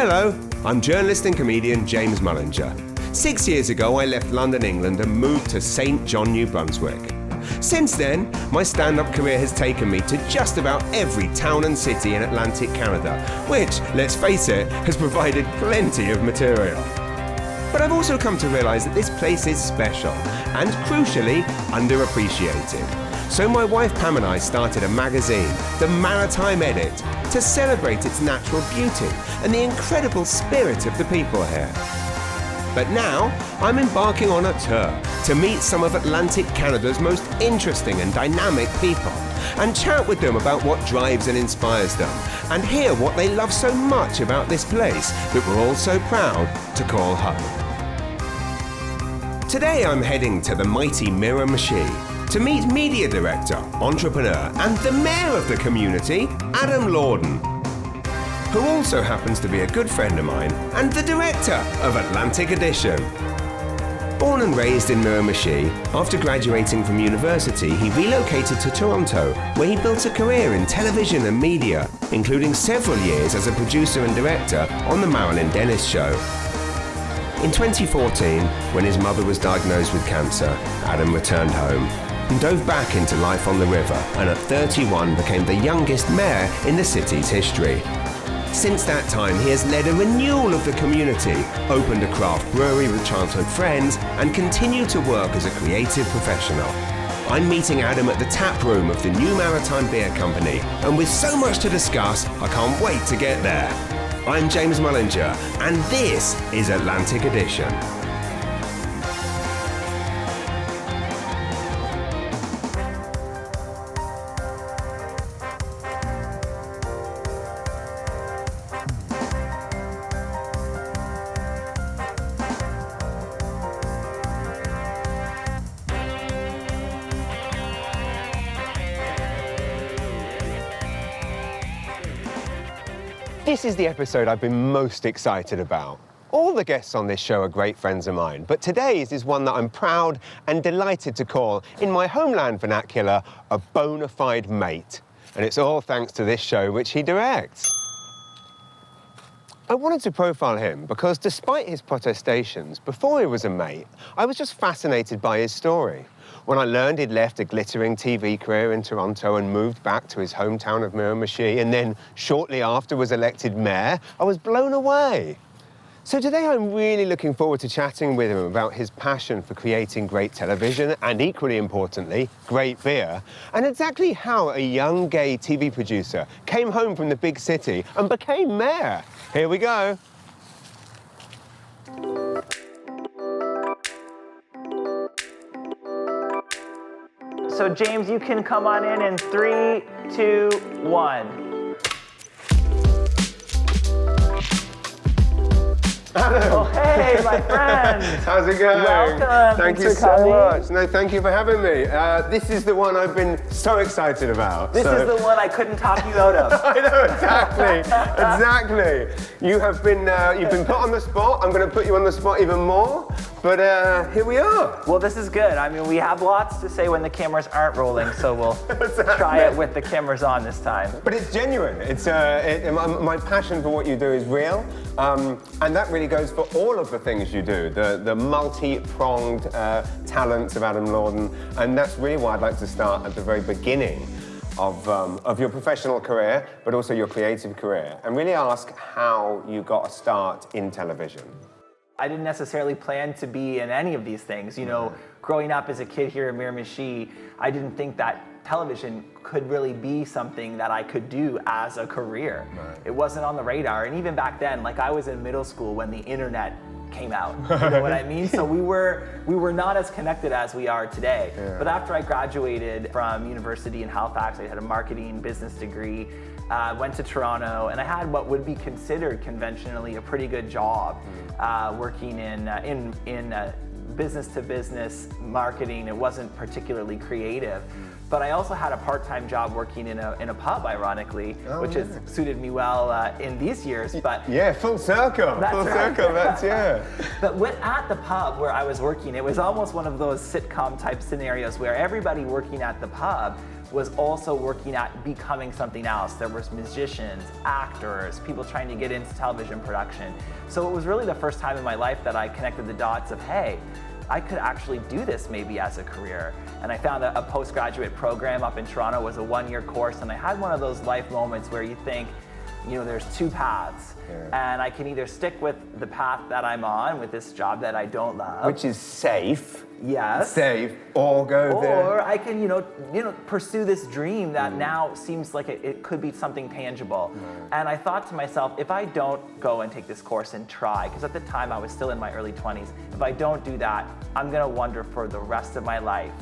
Hello, I'm journalist and comedian James Mullinger. 6 years ago, I left London, England and moved to St. John, New Brunswick. Since then, my stand-up career has taken me to just about every town and city in Atlantic Canada, which, let's face it, has provided plenty of material. But I've also come to realise that this place is special and, crucially, underappreciated. So my wife Pam and I started a magazine, the Maritime Edit, to celebrate its natural beauty and the incredible spirit of the people here. But now, I'm embarking on a tour to meet some of Atlantic Canada's most interesting and dynamic people and chat with them about what drives and inspires them and hear what they love so much about this place that we're all so proud to call home. Today I'm heading to the mighty Miramichi to meet media director, entrepreneur and the mayor of the community, Adam Lordon, who also happens to be a good friend of mine and the director of Atlantic Edition. Born and raised in Miramichi, after graduating from university, he relocated to Toronto, where he built a career in television and media, including several years as a producer and director on the Marilyn Denis Show. In 2014, when his mother was diagnosed with cancer, Adam returned home and dove back into life on the river, and at 31 became the youngest mayor in the city's history. Since that time, he has led a renewal of the community, opened a craft brewery with childhood friends, and continued to work as a creative professional. I'm meeting Adam at the tap room of the new Maritime Beer Company, and with so much to discuss, I can't wait to get there. I'm James Mullinger, and this is Atlantic Edition. This is the episode I've been most excited about. All the guests on this show are great friends of mine, but today's is one that I'm proud and delighted to call, in my homeland vernacular, a bona fide mate. And it's all thanks to this show which he directs. I wanted to profile him because despite his protestations, before he was a mate, I was just fascinated by his story. When I learned he'd left a glittering TV career in Toronto and moved back to his hometown of Miramichi, and then shortly after was elected mayor, I was blown away. So today I'm really looking forward to chatting with him about his passion for creating great television and, equally importantly, great beer, and exactly how a young gay TV producer came home from the big city and became mayor. Here we go. So James, you can come on in 3, 2, 1. Adam. Oh, hey, my friend. How's it going? Welcome. Thank you so much. No, thank you for having me. This is the one I've been so excited about. This is the one I couldn't talk you out of. I know, exactly. Exactly. You've been put on the spot. I'm going to put you on the spot even more. But here we are. Well, this is good. I mean, we have lots to say when the cameras aren't rolling, so we'll try it with the cameras on this time. But it's genuine. It's my passion for what you do is real, and that really goes for all of the things you do. The multi-pronged talents of Adam Lordon, and that's really why I'd like to start at the very beginning of your professional career, but also your creative career, and really ask how you got a start in television. I didn't necessarily plan to be in any of these things. You know, growing up as a kid here in Miramichi, I didn't think that television could really be something that I could do as a career. Right. It wasn't on the radar. And even back then, like I was in middle school when the internet came out. You know what I mean? So we were not as connected as we are today. Yeah. But after I graduated from university in Halifax, I had a marketing business degree. Went to Toronto, and I had what would be considered conventionally a pretty good job, working in business-to-business marketing. It wasn't particularly creative, but I also had a part-time job working in a pub, ironically, which has suited me well in these years. But yeah, full circle. That's yeah. But at the pub where I was working, it was almost one of those sitcom type scenarios where everybody working at the pub was also working at becoming something else. There was musicians, actors, people trying to get into television production. So it was really the first time in my life that I connected the dots of, hey, I could actually do this maybe as a career. And I found a postgraduate program up in Toronto. Was a 1-year course, and I had one of those life moments where you think, there's two paths, and I can either stick with the path that I'm on with this job that I don't love, which is safe. Yes. Safe, or go there. Or I can, pursue this dream that now seems like it could be something tangible. And I thought to myself, if I don't go and take this course and try, because at the time I was still in my early 20s, if I don't do that, I'm gonna wonder for the rest of my life,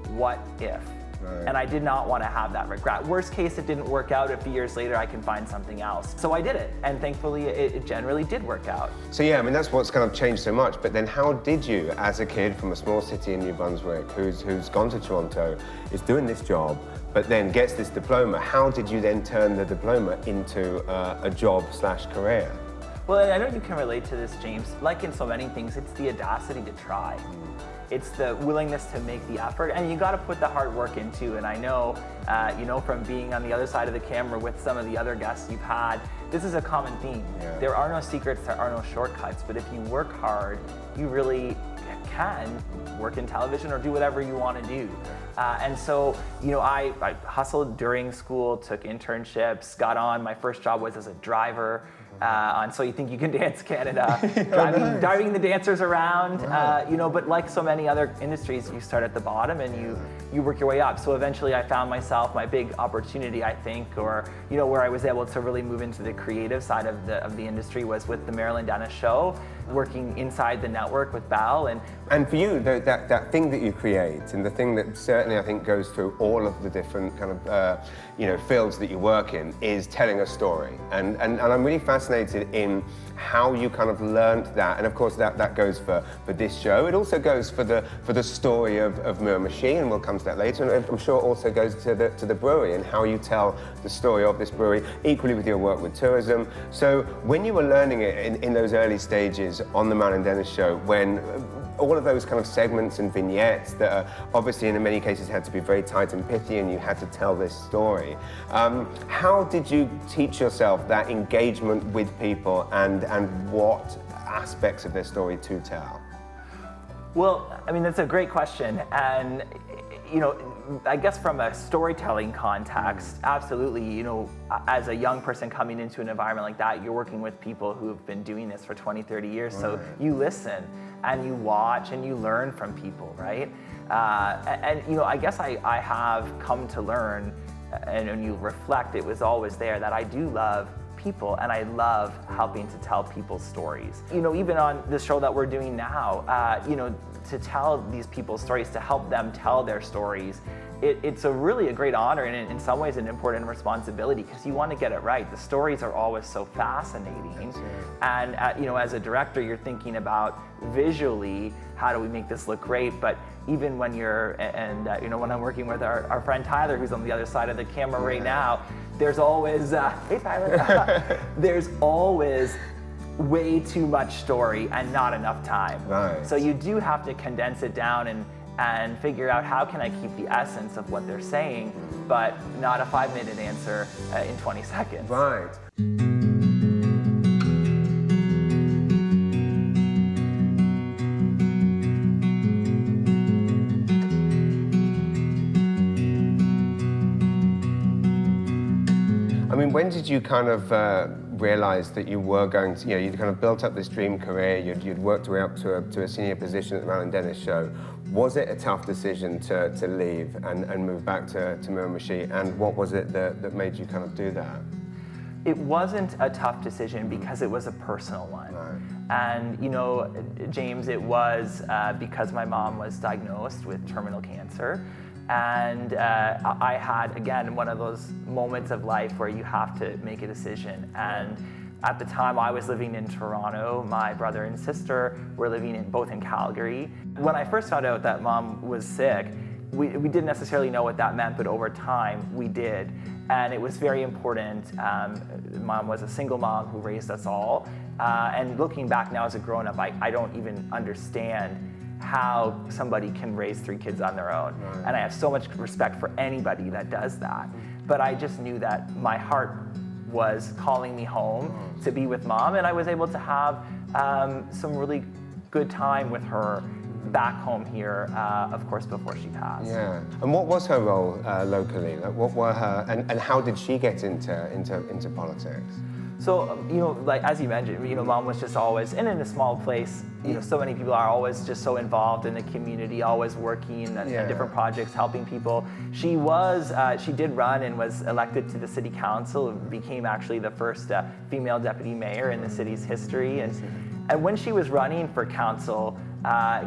what if? Right. And I did not want to have that regret. Worst case, it didn't work out. A few years later, I can find something else. So I did it, and thankfully, it generally did work out. So yeah, that's what's kind of changed so much. But then how did you, as a kid from a small city in New Brunswick, who's gone to Toronto, is doing this job, but then gets this diploma, how did you then turn the diploma into a job/career? Well, I know you can relate to this, James. Like in so many things, it's the audacity to try. It's the willingness to make the effort, and you got to put the hard work into. And I know, from being on the other side of the camera with some of the other guests you've had, this is a common theme. Yeah. There are no secrets, there are no shortcuts, but if you work hard, you really can work in television or do whatever you want to do. And so, I hustled during school, took internships, got on. My first job was as a driver. On So You Think You Can Dance Canada, driving the dancers around, but like so many other industries, you start at the bottom and you work your way up. So eventually I found myself, my big opportunity, I think, or where I was able to really move into the creative side of the industry was with the Marilyn Denis Show, working inside the network with Bell. And for you, that thing that you create, and the thing that certainly I think goes through all of the different kind of fields that you work in, is telling a story. And I'm really fascinated in how you kind of learned that, and of course that goes for this show. It also goes for the story of Miramichi, and we'll come to that later. And I'm sure it also goes to the brewery and how you tell the story of this brewery, equally with your work with tourism. So when you were learning it in those early stages on the Marilyn Denis Show, when all of those kind of segments and vignettes that are obviously in many cases had to be very tight and pithy, and you had to tell this story. How did you teach yourself that engagement with people and what aspects of their story to tell? Well, that's a great question. And, I guess from a storytelling context, absolutely, as a young person coming into an environment like that, you're working with people who have been doing this for 20, 30 years. Right. So you listen and you watch and you learn from people, right? I guess I have come to learn, and when you reflect, it was always there, that I do love people, and I love helping to tell people's stories. Even on this show that we're doing now, to tell these people's stories, to help them tell their stories, it's a great honor, and in some ways an important responsibility, because you want to get it right. The stories are always so fascinating, and as a director, you're thinking about visually, how do we make this look great? But even when when I'm working with our friend Tyler, who's on the other side of the camera right now, there's always, hey Tyler, there's always way too much story and not enough time. Right. So you do have to condense it down and figure out, how can I keep the essence of what they're saying, but not a 5-minute answer in 20 seconds. Right. When did you kind of realize that you were going to, you'd kind of built up this dream career, you'd worked your way up to a senior position at the Marilyn Denis Show. Was it a tough decision to leave and move back to Miramichi, and what was it that made you kind of do that? It wasn't a tough decision because it was a personal one. Right. And James, it was because my mom was diagnosed with terminal cancer. And I had, again, one of those moments of life where you have to make a decision. And at the time, I was living in Toronto. My brother and sister were living both in Calgary. When I first found out that Mom was sick, we didn't necessarily know what that meant, but over time, we did. And it was very important. Mom was a single mom who raised us all. And looking back now as a grown-up, I don't even understand how somebody can raise 3 kids on their own. Right. And I have so much respect for anybody that does that. But I just knew that my heart was calling me home to be with Mom, and I was able to have some really good time with her back home here, of course, before she passed. Yeah. And what was her role locally? Like, what were her, and how did she get into politics? So, like as you mentioned, Mom was just always, and in a small place, so many people are always just so involved in the community, always working on different projects, helping people. She did run and was elected to the city council, became actually the first female deputy mayor in the city's history. And when she was running for council,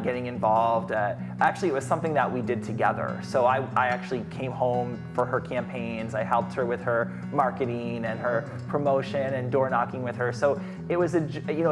getting involved, actually it was something that we did together. So I actually came home for her campaigns. I helped her with her marketing and her promotion and door knocking with her. So it was a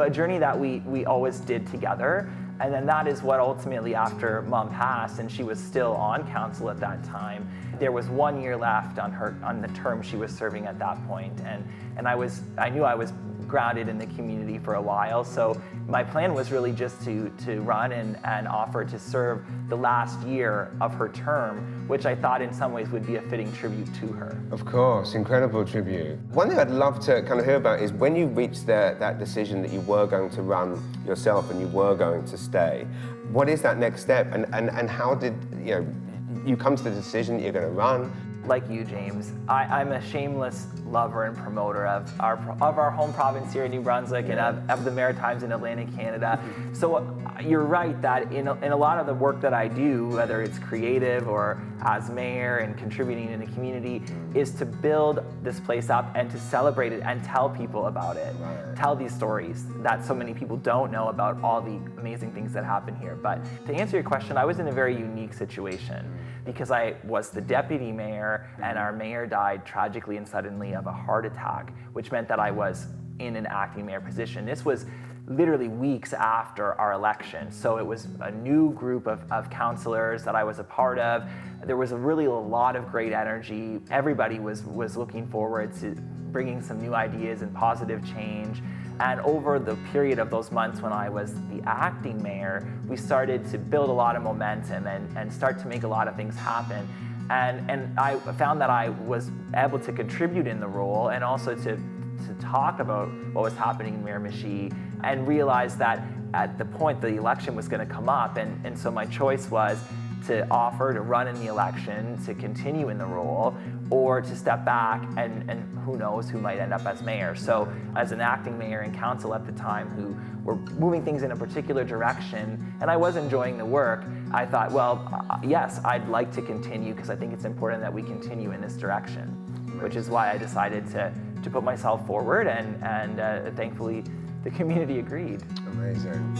journey that we always did together. And then that is what ultimately, after Mom passed and she was still on council at that time, there was 1 year left on the term she was serving at that point. And I knew I was grounded in the community for a while, so my plan was really just to run and offer to serve the last year of her term, which I thought in some ways would be a fitting tribute to her. Of course, incredible tribute. One thing I'd love to kind of hear about is when you reached that decision that you were going to run yourself and you were going to stay, what is that next step, and how did you come to the decision that you're going to run? Like you, James, I'm a shameless lover and promoter of our home province here in New Brunswick and of the Maritimes in Atlantic Canada. So you're right that in a lot of the work that I do, whether it's creative or as mayor and contributing in the community, is to build this place up and to celebrate it and tell people about it. Right. Tell these stories that so many people don't know about all the amazing things that happen here. But to answer your question, I was in a very unique situation because I was the deputy mayor and our mayor died tragically and suddenly of a heart attack, which meant that I was in an acting mayor position. This was literally weeks after our election. So it was a new group of councillors that I was a part of. There was a lot of great energy. Everybody was looking forward to bringing some new ideas and positive change. And over the period of those months when I was the acting mayor, we started to build a lot of momentum and start to make a lot of things happen. And I found that I was able to contribute in the role and also to talk about what was happening in Miramichi, and realized that at the point the election was going to come up, and so my choice was to offer to run in the election, to continue in the role, or to step back and who knows who might end up as mayor. So as an acting mayor and council at the time who were moving things in a particular direction, and I was enjoying the work, I thought, well, yes, I'd like to continue because I think it's important that we continue in this direction, which is why I decided to put myself forward, and thankfully the community agreed. Amazing.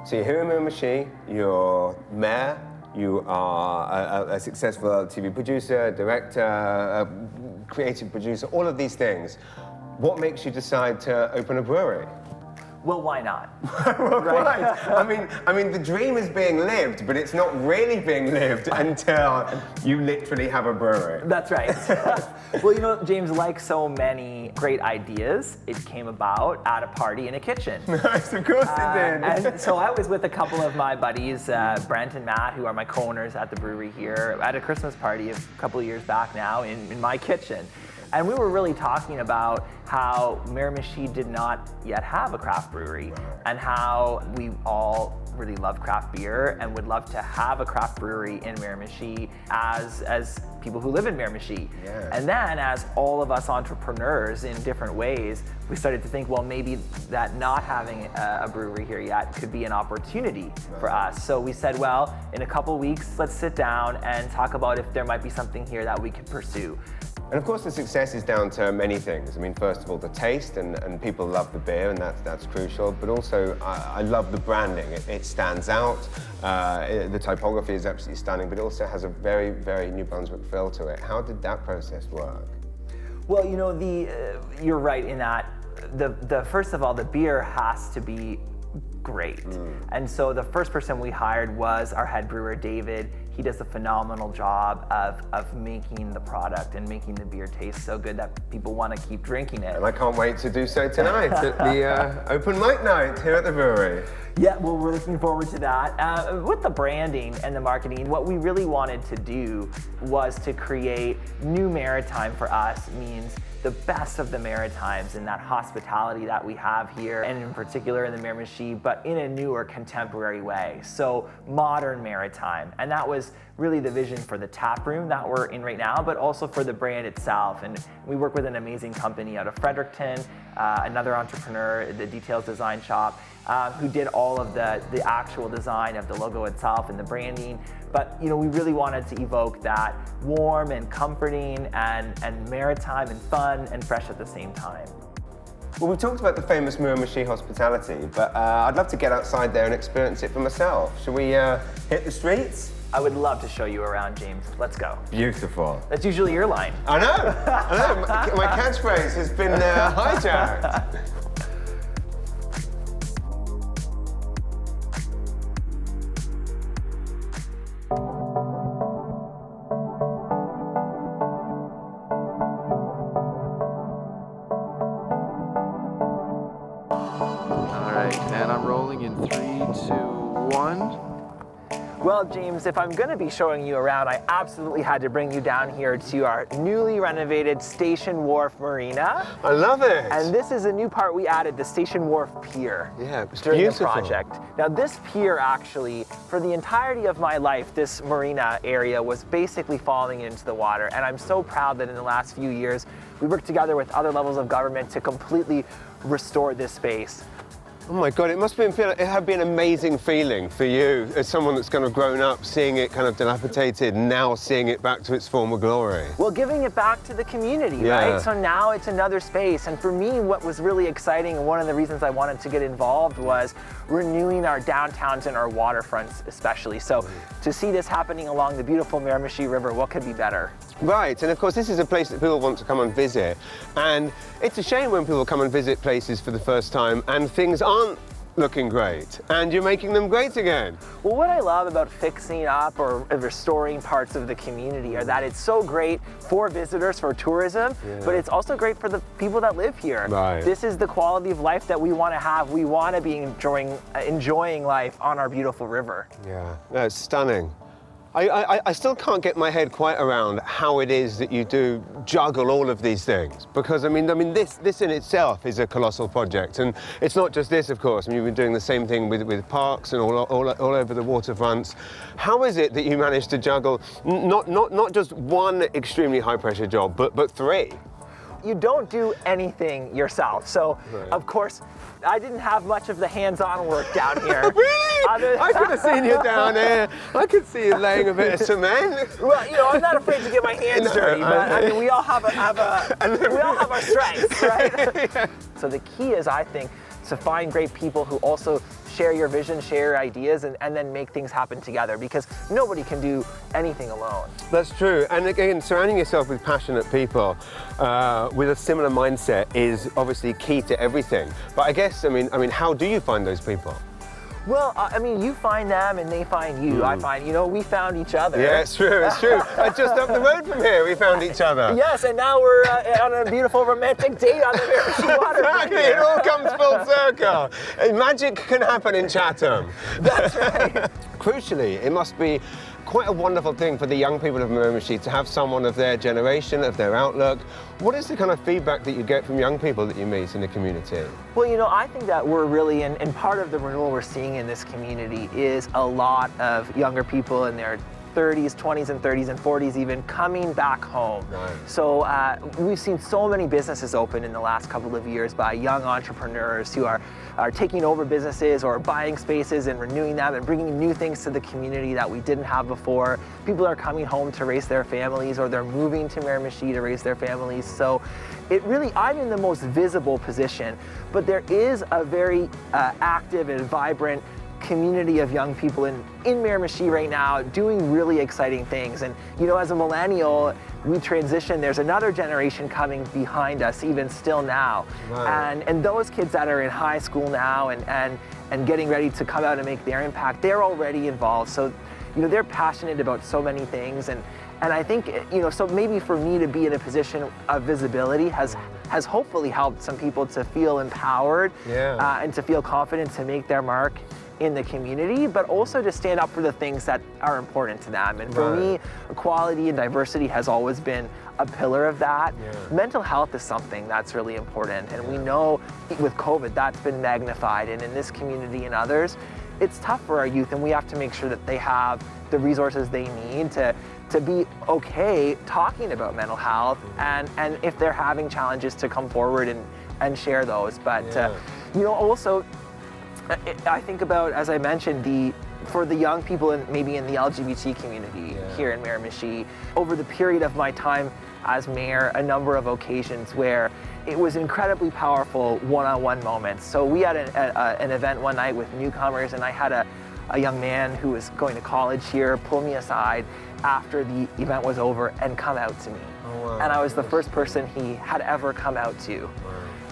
So you're here in Miramichi, you're mayor, you are a successful TV producer, director, creative producer, all of these things. What makes you decide to open a brewery? Well, why not? Right. I mean, the dream is being lived, but it's not really being lived until you literally have a brewery. That's right. Well, James, like so many great ideas, it came about at a party in a kitchen. Yes, of course it did. And so I was with a couple of my buddies, Brent and Matt, who are my co-owners at the brewery here, at a Christmas party a couple of years back now in my kitchen. And we were really talking about how Miramichi did not yet have a craft brewery, and how we all really love craft beer and would love to have a craft brewery in Miramichi as people who live in Miramichi. Yeah. And then as all of us entrepreneurs in different ways, we started to think, well, maybe that not having a brewery here yet could be an opportunity for us. So we said, well, in a couple weeks, let's sit down and talk about if there might be something here that we could pursue. And of course, the success is down to many things. I mean, first of all, the taste, and people love the beer, and that's crucial. But also, I love the branding. It stands out. The typography is absolutely stunning, but it also has a very, very New Brunswick feel to it. How did that process work? Well, you're right in that the first of all, the beer has to be great. And so the first person we hired was our head brewer, David. he does a phenomenal job of making the product and making the beer taste so good that people want to keep drinking it. And I can't wait to do so tonight at the open mic night here at the brewery. Yeah, well, we're looking forward to that. With the branding and the marketing, what we really wanted to do was to create new Maritime for us means the best of the Maritimes and that hospitality that we have here, and in particular in the Miramichi, but in a newer contemporary way. So modern Maritime. And that was really the vision for the tap room that we're in right now, but also for the brand itself. And we work with an amazing company out of Fredericton, another entrepreneur, the Details Design Shop, who did all of the actual design of the logo itself and the branding. But we really wanted to evoke that warm and comforting and maritime and fun and fresh at the same time. Well, we've talked about the famous Miramichi hospitality, but I'd love to get outside there and experience it for myself. Shall we hit the streets? I would love to show you around, James. Let's go. Beautiful. That's usually your line. I know. My catchphrase has been hijacked. Well, James, if I'm going to be showing you around, I absolutely had to bring you down here to our newly renovated Station Wharf Marina. I love it. And this is a new part we added, the Station Wharf Pier. Yeah, it's during beautiful. the project. Now, this pier actually, for the entirety of my life, this marina area was basically falling into the water. And I'm so proud that in the last few years, we worked together with other levels of government to completely restore this space. Oh my God, it have been an amazing feeling for you as someone that's kind of grown up seeing it kind of dilapidated, now seeing it back to its former glory. Well, giving it back to the community, right? So now it's another space. And for me, what was really exciting and one of the reasons I wanted to get involved was renewing our downtowns and our waterfronts especially. So to see this happening along the beautiful Miramichi River, what could be better? Right, and of course this is a place that people want to come and visit. And it's a shame when people come and visit places for the first time and things aren't looking great, and you're making them great again. Well, what I love about fixing up or restoring parts of the community are that it's so great for visitors, for tourism, but it's also great for the people that live here. Right. This is the quality of life that we want to have. We want to be enjoying life on our beautiful river. Yeah, no, it's stunning. I still can't get my head quite around how it is that you do juggle all of these things, because I mean this in itself is a colossal project, and it's not just this, of course. I mean, you've been doing the same thing with parks and all over the waterfronts. How is it that you manage to juggle not just one extremely high pressure job, but three? You don't do anything yourself, so of course I didn't have much of the hands-on work down here. Really? I could have seen you down there. I could see you laying a bit of cement. Well, I'm not afraid to get my hands dirty, but I mean, we all have our strengths, right? So the key is, I think, to find great people who also share your vision, share your ideas, and then make things happen together, because nobody can do anything alone. That's true. And again, surrounding yourself with passionate people with a similar mindset is obviously key to everything. But I guess, I mean, how do you find those people? Well, I mean, you find them and they find you. I find, we found each other. Yeah, it's true, it's true. Just up the road from here, we found each other. Yes, and now we're on a beautiful romantic date on the Miramichi water. Exactly, it all comes full circle. Magic can happen in Chatham. That's right. Crucially, it must be quite a wonderful thing for the young people of Miramichi to have someone of their generation, of their outlook. What is the kind of feedback that you get from young people that you meet in the community? Well, I think that we're really, and part of the renewal we're seeing in this community is a lot of younger people in their 30s, 20s, and 30s, and 40s even coming back home. Right. So we've seen so many businesses open in the last couple of years by young entrepreneurs who are taking over businesses or buying spaces and renewing them and bringing new things to the community that we didn't have before. People are coming home to raise their families, or they're moving to Miramichi to raise their families. So I'm in the most visible position, but there is a very active and vibrant community of young people in Miramichi right now doing really exciting things. And as a millennial, we transition, there's another generation coming behind us even still now. Right. And those kids that are in high school now and getting ready to come out and make their impact, they're already involved. So they're passionate about so many things, and I think, so maybe for me to be in a position of visibility has hopefully helped some people to feel empowered and to feel confident to make their mark in the community, but also to stand up for the things that are important to them. And for me, equality and diversity has always been a pillar of that. Mental health is something that's really important, and we know with COVID that's been magnified, and in this community and others, it's tough for our youth, and we have to make sure that they have the resources they need to be okay talking about mental health, and if they're having challenges, to come forward and share those. But also I think about, as I mentioned, for the young people maybe in the LGBT community here in Miramichi, over the period of my time as mayor, a number of occasions where it was incredibly powerful one-on-one moments. So we had an event one night with newcomers, and I had a young man who was going to college here pull me aside after the event was over and come out to me. Oh, wow. And I was the first person he had ever come out to.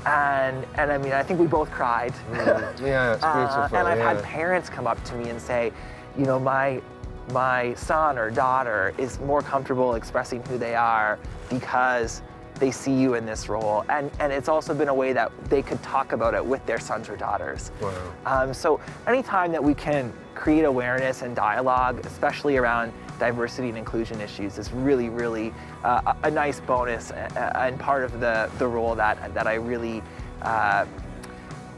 And I mean, I think we both cried. Yeah, it's beautiful. And I've had parents come up to me and say, my son or daughter is more comfortable expressing who they are because they see you in this role. And it's also been a way that they could talk about it with their sons or daughters. Wow. So anytime that we can create awareness and dialogue, especially around diversity and inclusion issues, is really, really a nice bonus and part of the role that I really,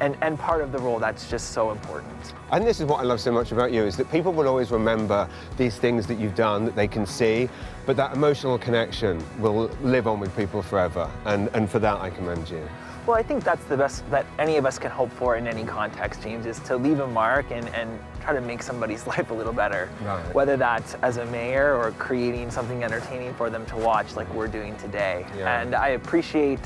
and part of the role that's just so important. And this is what I love so much about you, is that people will always remember these things that you've done, that they can see, but that emotional connection will live on with people forever. And for that, I commend you. Well, I think that's the best that any of us can hope for in any context, James, is to leave a mark and try to make somebody's life a little better. Right. Whether that's as a mayor or creating something entertaining for them to watch like we're doing today. And I appreciate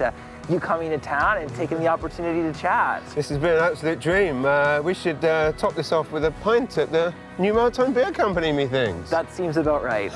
you coming to town and taking the opportunity to chat. This has been an absolute dream. We should top this off with a pint at the new Maritime Beer Company, methinks. That seems about right.